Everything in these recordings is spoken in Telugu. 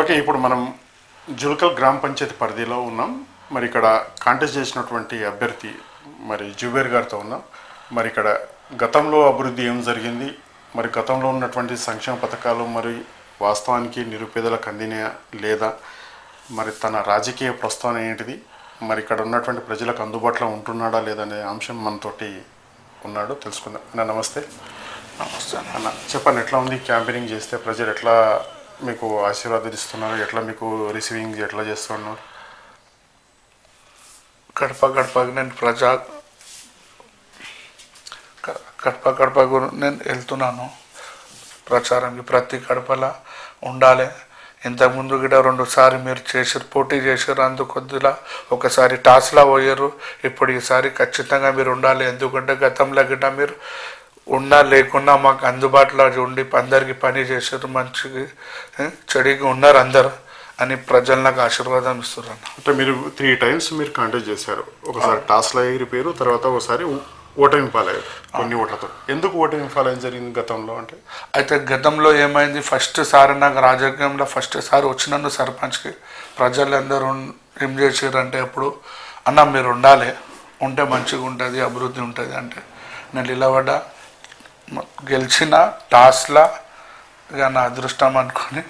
ఓకే, ఇప్పుడు మనం జుల్కల్ గ్రామ పంచాయతీ పరిధిలో ఉన్నాం. మరి ఇక్కడ కాంటెస్ట్ చేసినటువంటి అభ్యర్థి మరి జుబేర్ గారితో ఉన్నాం. మరి ఇక్కడ గతంలో అభివృద్ధి ఏం జరిగింది, మరి గతంలో ఉన్నటువంటి సంక్షేమ పథకాలు మరి వాస్తవానికి నిరుపేదలకు అందినాయా లేదా, మరి తన రాజకీయ ప్రస్థానం ఏంటిది, మరి ఇక్కడ ఉన్నటువంటి ప్రజలకు అందుబాటులో ఉంటున్నాడా లేదనే అంశం మనతోటి ఉన్నాడు, తెలుసుకుందాం. అన్న నమస్తే. నమస్తే అన్న చెప్పండి, ఎట్లా ఉంది క్యాంపెయినింగ్ చేస్తే, ప్రజలు ఎట్లా మీకు ఆశీర్వాదిస్తున్నారు, ఎట్లా మీకు రిసీవింగ్ ఎట్లా చేస్తున్నారు? గడప గడపకు నేను గడప గడపకు నేను వెళ్తున్నాను ప్రచారంకి. ప్రతి గడపలా ఉండాలి. ఇంతకుముందు గిట 2 సార్లు మీరు చేసారు, పోటీ చేసారు. అందుకు కొద్దిలా ఒకసారి టాస్లా పోయారు. ఇప్పుడు ఈసారి ఖచ్చితంగా మీరు ఉండాలి. ఎందుకంటే గతంలో గిట మీరు ఉన్నా లేకున్నా మాకు అందుబాటులో ఉండి అందరికీ పని చేసారు, మంచిగా చెడిగా ఉన్నారు అందరు అని ప్రజలు నాకు ఆశీర్వాదం ఇస్తున్నారు. అంటే మీరు 3 times మీరు కాంటెస్ట్ చేశారు. ఒకసారి టాస్లో ఎగిరిపోయారు, తర్వాత ఒకసారి ఓటమి పాలయ్యారు కొన్ని ఓట్లతో. ఎందుకు ఓటమి పాలయ్యం జరిగింది గతంలో అంటే? అయితే గతంలో ఏమైంది, ఫస్ట్ సారి నాకు రాజకీయంలో ఫస్ట్ సారి వచ్చినాను సర్పంచ్కి. ప్రజలందరూ ఏం చేసారు అంటే, అప్పుడు అన్న మీరు ఉండాలి, ఉంటే మంచిగా ఉంటుంది, అభివృద్ధి ఉంటుంది అంటే నేను నిలబడ్డా. గెలిచిన టాస్లా ఇక నా అదృష్టం అనుకొని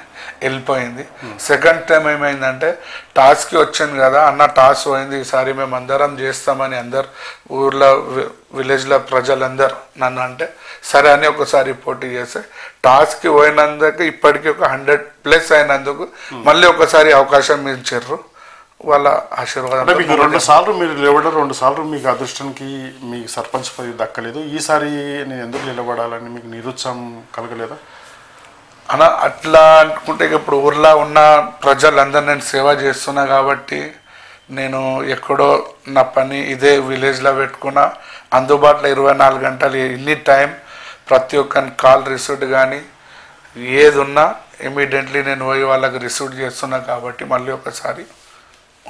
వెళ్ళిపోయింది. సెకండ్ టైం ఏమైందంటే, టాస్కి వచ్చింది కదా అన్న, టాస్ పోయింది, ఈసారి మేము అందరం చేస్తామని అందరు ఊర్లో విలేజ్లో ప్రజలందరూ నన్ను అంటే సరే అని ఒకసారి పోటీ చేస్తే టాస్కి పోయినందుకు ఇప్పటికీ ఒక 100+ అయినందుకు మళ్ళీ ఒకసారి అవకాశం ఇచ్చారు. వాళ్ళ ఆశీర్వాదం. మీకు 2 సార్లు మీరు నిలబడ్డారు, 2 సార్లు మీకు అదృష్టానికి మీకు సర్పంచ్ పదవి దక్కలేదు. ఈసారి నేను ఎందుకు నిలబడాలని మీకు నిరుత్సాహం కలగలేదా? అలా అట్లా అనుకుంటే ఇప్పుడు ఊర్లో ఉన్న ప్రజలందరూ నేను సేవ చేస్తున్నా కాబట్టి నేను ఎక్కడో నా పని ఇదే విలేజ్లో పెట్టుకున్నా. అందుబాటులో 24 గంటలు ఎనీ టైం ప్రతి ఒక్కరిని కాల్ రిసీవ్డ్ కానీ ఏది ఉన్నా ఇమీడియట్లీ నేను పోయి వాళ్ళకి రిసీవ్ చేస్తున్నా కాబట్టి మళ్ళీ ఒకసారి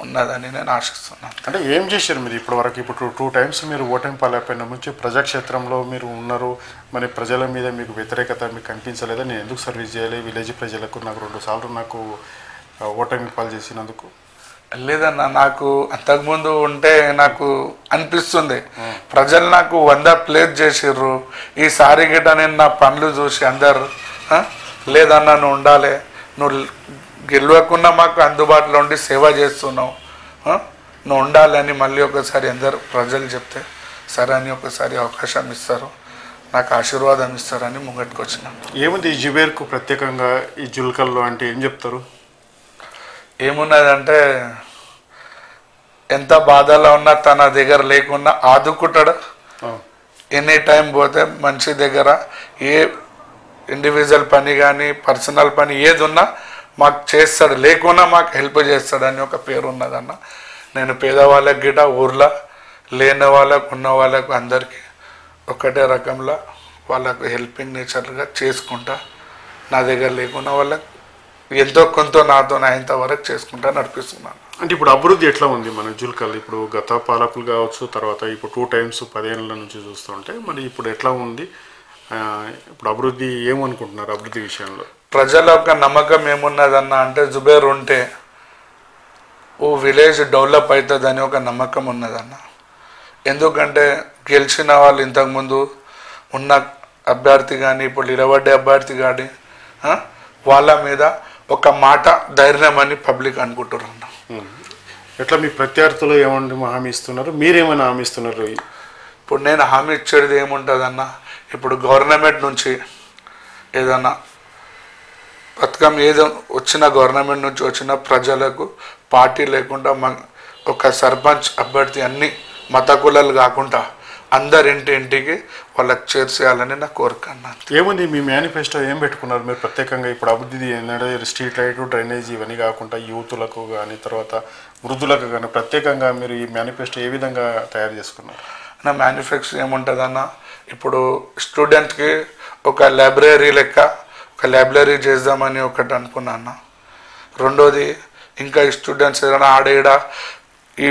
ఉన్నదని నేను ఆశిస్తున్నాను. అంటే ఏం చేశారు మీరు ఇప్పటివరకు? ఇప్పుడు 2 times మీరు ఓటమి పాలైపోయిన నుంచి ప్రజాక్షేత్రంలో మీరు ఉన్నారు. మరి ప్రజల మీద మీకు వ్యతిరేకత మీకు కనిపించలేదా? నేను ఎందుకు సర్వీస్ చేయాలి విలేజ్ ప్రజలకు, నాకు 2 సార్లు నాకు ఓటమి పాలు చేసినందుకు? లేదన్నా, నాకు అంతకుముందు ఉంటే నాకు అనిపిస్తుంది ప్రజలు నాకు 100+ చేసిర్రు. ఈసారి గిట్ట నేను నా పనులు చూసి అందరు లేదన్నా నువ్వు ఉండాలి, నువ్వు గెలవకుండా మాకు అందుబాటులో ఉండి సేవ చేస్తున్నావు, నువ్వు ఉండాలని మళ్ళీ ఒకసారి అందరు ప్రజలు చెప్తే సరే అని ఒకసారి అవకాశం ఇస్తారు, నాకు ఆశీర్వాదం ఇస్తారని ముంగట్టుకు వచ్చిన. ఏముంది ఈ జుబేర్కు ప్రత్యేకంగా ఈ జుల్కల్లో అంటే ఏం చెప్తారు? ఏమున్నదంటే, ఎంత బాధలో ఉన్నా తన దగ్గర లేకున్నా ఆదుకుంటాడు. ఎనీ టైం పోతే మంచి దగ్గర ఏ ఇండివిజువల్ పని కానీ పర్సనల్ పని ఏది ఉన్నా మాకు చేస్తాడు, లేకున్నా మాకు హెల్ప్ చేస్తాడని ఒక పేరు ఉన్నదన్న. నేను పేదవాళ్ళకి గిట ఊర్లో లేని వాళ్ళకు ఉన్న వాళ్ళకు అందరికీ ఒకటే రకంలో వాళ్ళకు హెల్పింగ్ నేచర్గా చేసుకుంటా. నా దగ్గర లేకున్న వాళ్ళకి ఎంతో కొంత నాతో అయ్యేంత వరకు చేసుకుంటా నడిపిస్తున్నాను. అంటే ఇప్పుడు అభివృద్ధి ఎట్లా ఉంది మన జుల్కల్? ఇప్పుడు గత పాలకులు కావచ్చు, తర్వాత ఇప్పుడు 2 times 10 ఏళ్ళ నుంచి చూస్తుంటే మరి ఇప్పుడు ఎట్లా ఉంది? ఇప్పుడు అభివృద్ధి ఏమనుకుంటున్నారు అభివృద్ధి విషయంలో? ప్రజల యొక్క నమ్మకం ఏమున్నదన్న అంటే, జుబేర్ ఉంటే ఓ విలేజ్ డెవలప్ అవుతుందని ఒక నమ్మకం ఉన్నదన్న. ఎందుకంటే గెలిచిన వాళ్ళు ఇంతకుముందు ఉన్న అభ్యర్థి కానీ ఇప్పుడు నిలబడ్డే అభ్యర్థి కానీ వాళ్ళ మీద ఒక మాట ధైర్యం అని పబ్లిక్ అనుకుంటారు అన్న. ఎట్లా మీ ప్రత్యర్థులు ఏమంటే హామీ ఇస్తున్నారు, మీరేమైనా హామీ ఇస్తున్నారు? ఇప్పుడు నేను హామీ ఇచ్చేది ఏముంటుందన్న, ఇప్పుడు గవర్నమెంట్ నుంచి ఏదన్నా పథకం ఏదో వచ్చిన గవర్నమెంట్ నుంచి వచ్చిన ప్రజలకు పార్టీ లేకుండా ఒక సర్పంచ్ అభ్యర్థి అన్ని మత కులాలు కాకుండా అందరి ఇంటికి వాళ్ళకి చేర్చేయాలని నా కోరిక అన్నాను. ఏముంది మీ మేనిఫెస్టో ఏం పెట్టుకున్నారు మీరు ప్రత్యేకంగా? ఇప్పుడు అభివృద్ధి ఏంటంటే స్ట్రీట్ లైట్, డ్రైనేజ్ ఇవన్నీ కాకుండా యూతులకు కానీ తర్వాత వృద్ధులకు కానీ ప్రత్యేకంగా మీరు ఈ మేనిఫెస్టో ఏ విధంగా తయారు చేసుకున్నారు? నా మేనిఫెస్టో ఏముంటుందన్న, ఇప్పుడు స్టూడెంట్కి ఒక లైబ్రరీ లెక్క ఒక లైబ్రరీ చేద్దామని ఒకటి అనుకున్నాను. రెండోది ఇంకా స్టూడెంట్స్ ఏదైనా ఆడేడ ఈ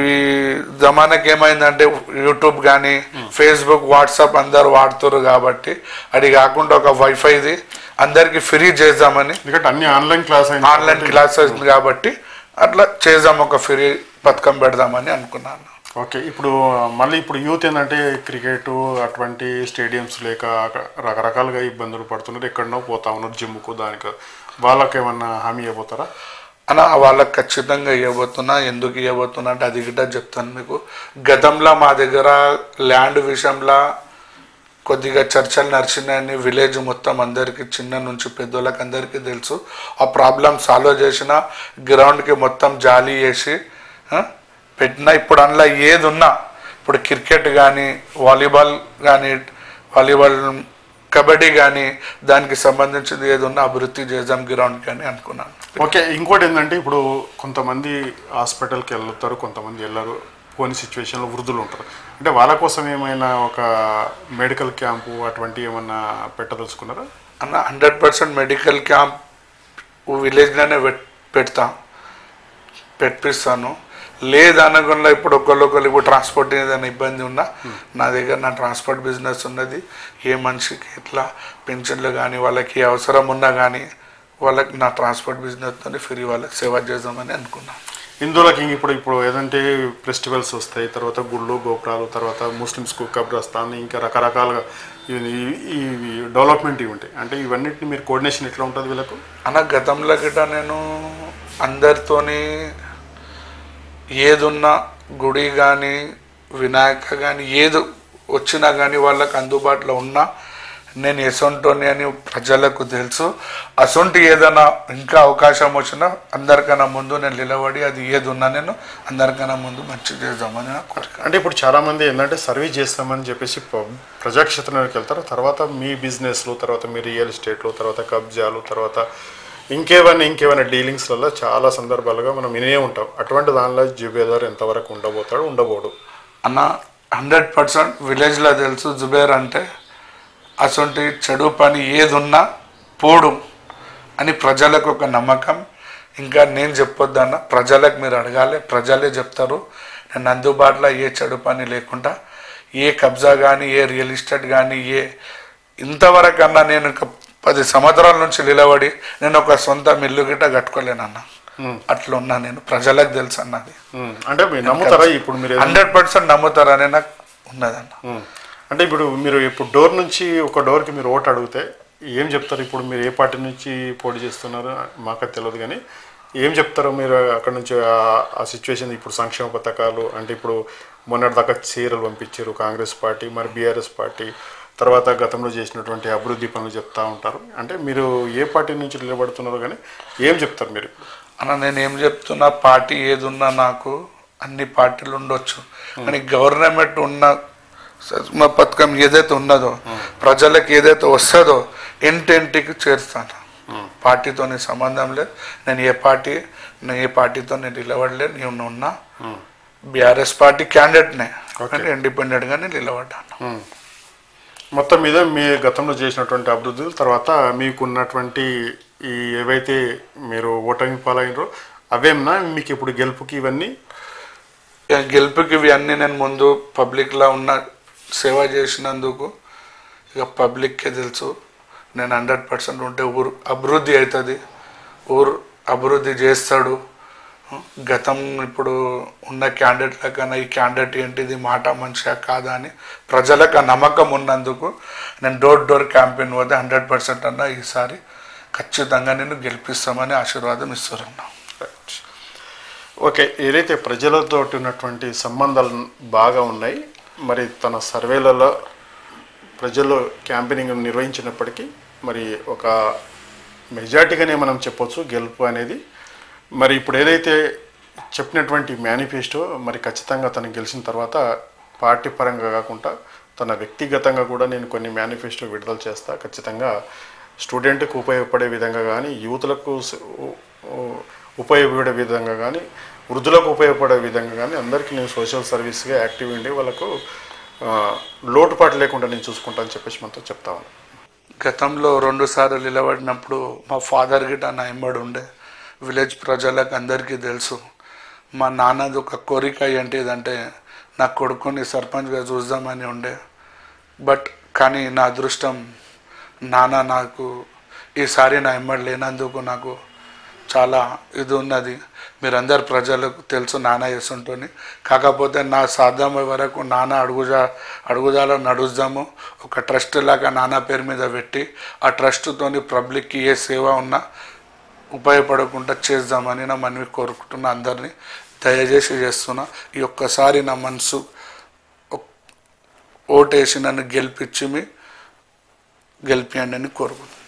జమానాకి ఏమైందంటే యూట్యూబ్ కానీ ఫేస్బుక్ వాట్సాప్ అందరు వాడుతారు కాబట్టి అది కాకుండా ఒక వైఫైది అందరికీ ఫ్రీ చేద్దామని, ఎందుకంటే అన్ని ఆన్లైన్ క్లాసెస్ కాబట్టి అట్లా చేద్దాం, ఒక ఫ్రీ పథకం పెడదామని అనుకున్నాను. ఓకే. ఇప్పుడు మళ్ళీ ఇప్పుడు యూత్ ఏంటంటే క్రికెట్ అటువంటి స్టేడియంస్ లేక రకరకాలుగా ఇబ్బందులు పడుతున్నారు, ఎక్కడనో పోతా ఉన్నారు జిమ్కు, దానికి వాళ్ళకి ఏమన్నా హామీ ఇవ్వబోతారా? అన్న వాళ్ళకి ఖచ్చితంగా ఇవ్వబోతున్నా. ఎందుకు ఇవ్వబోతున్నా అంటే అది గిట్ట చెప్తాను మీకు. గతంలో మా దగ్గర ల్యాండ్ విషయంలో కొద్దిగా చర్చలు నడిచినాయని విలేజ్ మొత్తం అందరికీ, చిన్న నుంచి పెద్దోళ్ళకి అందరికీ తెలుసు. ఆ ప్రాబ్లం సాల్వ్ చేసిన, గ్రౌండ్కి మొత్తం జాలీ వేసి పెట్టినా. ఇప్పుడు అందులో ఏది ఉన్నా, ఇప్పుడు క్రికెట్ కానీ, వాలీబాల్ కానీ, కబడ్డీ కానీ, దానికి సంబంధించింది ఏది ఉన్నా అభివృద్ధి చేద్దాం గ్రౌండ్ కానీ అనుకున్నాను. ఓకే. ఇంకోటి ఏంటంటే ఇప్పుడు కొంతమంది హాస్పిటల్కి వెళ్తారు, కొంతమంది వెళ్ళరు, కొన్ని సిచ్యువేషన్లో వృద్ధులు ఉంటారు. అంటే వాళ్ళ కోసం ఏమైనా ఒక మెడికల్ క్యాంపు అటువంటి ఏమన్నా పెట్టదలుచుకున్నారా? అన్న 100% మెడికల్ క్యాంప్ విలేజ్లోనే పెట్టిస్తాను. లేదనకుండా ఇప్పుడు ఒకళ్ళు ఇప్పుడు ట్రాన్స్పోర్ట్ ఏదైనా ఇబ్బంది ఉన్నా, నా దగ్గర నా ట్రాన్స్పోర్ట్ బిజినెస్ ఉన్నది. ఏ మనిషికి ఎట్లా పెన్షన్లు కానీ, వాళ్ళకి అవసరం ఉన్నా కానీ వాళ్ళకి నా ట్రాన్స్పోర్ట్ బిజినెస్తో ఫ్రీ వాళ్ళకి సేవ చేద్దామని అనుకున్నాను. హిందువులకి ఇప్పుడు ఏదంటే ఫెస్టివల్స్ వస్తాయి, తర్వాత గుళ్ళు గోపురాలు, తర్వాత ముస్లిమ్స్కు కబ్రస్థాన్, ఇంకా రకరకాలుగా ఈ డెవలప్మెంట్ ఇవి ఉంటాయి. అంటే ఇవన్నిటిని మీరు కోఆర్డినేషన్ ఎట్లా ఉంటుంది వీళ్ళకు? అన్న గతంలో గిట్ట నేను అందరితోని ఏదున్నా, గుడి కానీ వినాయక కానీ ఏది వచ్చినా కానీ వాళ్ళకి అందుబాటులో ఉన్నా నేను ఎసొంటోని అని ప్రజలకు తెలుసు. అసొంటి ఏదైనా ఇంకా అవకాశం వచ్చినా అందరికన్నా ముందు నేను నిలబడి అది ఏది ఉన్నా నేను అందరికన్నా ముందు మంచి చేద్దామని నా కోరిక. అంటే ఇప్పుడు చాలామంది ఏంటంటే సర్వీస్ చేస్తామని చెప్పేసి ప్రజాక్షేత్రంలోకి వెళ్తారు, తర్వాత మీ బిజినెస్లు, తర్వాత మీ రియల్ ఎస్టేట్లు, తర్వాత కబ్జాలు, తర్వాత ఇంకేమైనా డీలింగ్స్లలో చాలా సందర్భాలుగా మనం వినే ఉంటాం. అటువంటి దానిలో జుబేదార్ ఎంతవరకు ఉండబోడు అన్న 100% విలేజ్లో తెలుసు. జుబేర్ అంటే అసొంటి చెడు పని ఏది ఉన్నా పోడు అని ప్రజలకు ఒక నమ్మకం. ఇంకా నేను చెప్పొద్దన్న, ప్రజలకు మీరు అడగాలి, ప్రజలే చెప్తారు. నేను అందుబాటులో ఏ చెడు పని లేకుండా, ఏ కబ్జా కానీ, ఏ రియల్ ఎస్టేట్ కానీ, ఇంతవరకన్నా నేను 10 సంవత్సరాల నుంచి నిలబడి నేను ఒక సొంత మిల్లు గిట్ట కట్టుకోలేనన్న. అట్లా ఉన్నా నేను, ప్రజలకు తెలుసు అన్నది. అంటే మీరు నమ్ముతారా? ఇప్పుడు మీరు 100% నమ్ముతారని నాకు ఉన్నదన్న. అంటే ఇప్పుడు మీరు ఇప్పుడు డోర్ నుంచి ఒక డోర్కి మీరు ఓటు అడిగితే ఏం చెప్తారు? ఇప్పుడు మీరు ఏ పార్టీ నుంచి పోటీ చేస్తున్నారు మాకు తెలియదు, కానీ ఏం చెప్తారో మీరు అక్కడ నుంచి ఆ సిచ్యువేషన్? ఇప్పుడు సంక్షేమ పథకాలు అంటే ఇప్పుడు మొన్నటిదాకా చీరలు పంపించారు కాంగ్రెస్ పార్టీ, మరి బీఆర్ఎస్ పార్టీ, తర్వాత గతంలో చేసినటువంటి అభివృద్ధి పనులు చెప్తూ ఉంటారు. అంటే మీరు ఏ పార్టీ నుంచి నిలబడుతున్నారో కానీ ఏం చెప్తారు మీరు? అన్న నేను ఏం చెప్తున్నా, పార్టీ ఏది ఉన్నా నాకు అన్ని పార్టీలు ఉండొచ్చు, కానీ గవర్నమెంట్ ఉన్న పథకం ఏదైతే ఉన్నదో, ప్రజలకు ఏదైతే వస్తుందో ఇంటింటికి చేరుస్తాను. పార్టీతోనే సంబంధం లేదు. నేను ఏ పార్టీతో నేను నిలబడలేదు. నేను ఉన్నా బీఆర్ఎస్ పార్టీ క్యాండిడేట్నే, కానీ ఇండిపెండెంట్గా నేను నిలబడ్డాను. మొత్తం మీద మీ గతంలో చేసినటువంటి అభివృద్ధులు, తర్వాత మీకున్నటువంటి ఈ ఏవైతే మీరు ఓటమి పాలైనరో అవేమన్నా మీకు ఇప్పుడు గెలుపుకి ఇవన్నీ నేను ముందు పబ్లిక్లో ఉన్న సేవ చేసినందుకు ఇక పబ్లిక్కే తెలుసు. నేను 100% ఉంటే ఊరు అభివృద్ధి అవుతుంది, ఊరు అభివృద్ధి చేస్తాడు. గతం ఇప్పుడు ఉన్న క్యాండిడేట్ల కన్నా ఈ క్యాండిడేట్ ఏంటిది, మాట మంచిగా కాదా అని ప్రజలకు ఆ నమ్మకం ఉన్నందుకు నేను డోర్ క్యాంపెయిన్ పోతే 100% అన్నా ఈసారి ఖచ్చితంగా నేను గెలిపిస్తామని ఆశీర్వాదం ఇస్తున్నాను. ఓకే. ఏదైతే ప్రజలతో ఉన్నటువంటి సంబంధాలు బాగా ఉన్నాయి, మరి తన సర్వేలలో ప్రజల్లో క్యాంపెయినింగ్ నిర్వహించినప్పటికీ మరి ఒక మెజార్టీగానే మనం చెప్పొచ్చు గెలుపు అనేది. మరి ఇప్పుడు ఏదైతే చెప్పినటువంటి మేనిఫెస్టో మరి ఖచ్చితంగా తను గెలిచిన తర్వాత పార్టీ పరంగా కాకుండా తన వ్యక్తిగతంగా కూడా నేను కొన్ని మేనిఫెస్టో విడుదల చేస్తా. ఖచ్చితంగా స్టూడెంట్కి ఉపయోగపడే విధంగా కానీ, యూత్లకు ఉపయోగపడే విధంగా కానీ, వృద్ధులకు ఉపయోగపడే విధంగా కానీ అందరికీ నేను సోషల్ సర్వీస్గా యాక్టివ్ ఉండి వాళ్ళకు లోటుపాటు లేకుండా నేను చూసుకుంటానని చెప్పేసి మనతో చెప్తాను. గతంలో 2 సార్లు నిలబడినప్పుడు మా ఫాదర్ గిట్ట నా ఎంబడి ఉండే. విలేజ్ ప్రజలకు అందరికీ తెలుసు. మా నాన్నది ఒక కోరిక ఏంటిదంటే నా కొడుకుని సర్పంచ్గా చూద్దామని ఉండే. కానీ నా అదృష్టం నాన్న నాకు ఈసారి నా ఎమ్మడి లేనందుకు నాకు చాలా ఇది ఉన్నది. మీరందరు ప్రజలకు తెలుసు నాన్న చేస్తుంటోని. కాకపోతే నా సాధ్యమయ్యే వరకు నాన్న అడుగుజాలో నడుద్దాము. ఒక ట్రస్ట్ లాగా నాన్న పేరు మీద పెట్టి ఆ ట్రస్ట్తోని పబ్లిక్కి ఏ సేవ ఉన్నా ఉపయోగపడకుండా చేద్దామని నా మనవి కోరుకుంటున్నా. అందరినీ దయచేసి చేస్తున్నా. ఈ ఒక్కసారి నా మనసు ఓటేసి నన్ను గెలిపించి గెలిపియండి అని కోరుకుంటున్నాను.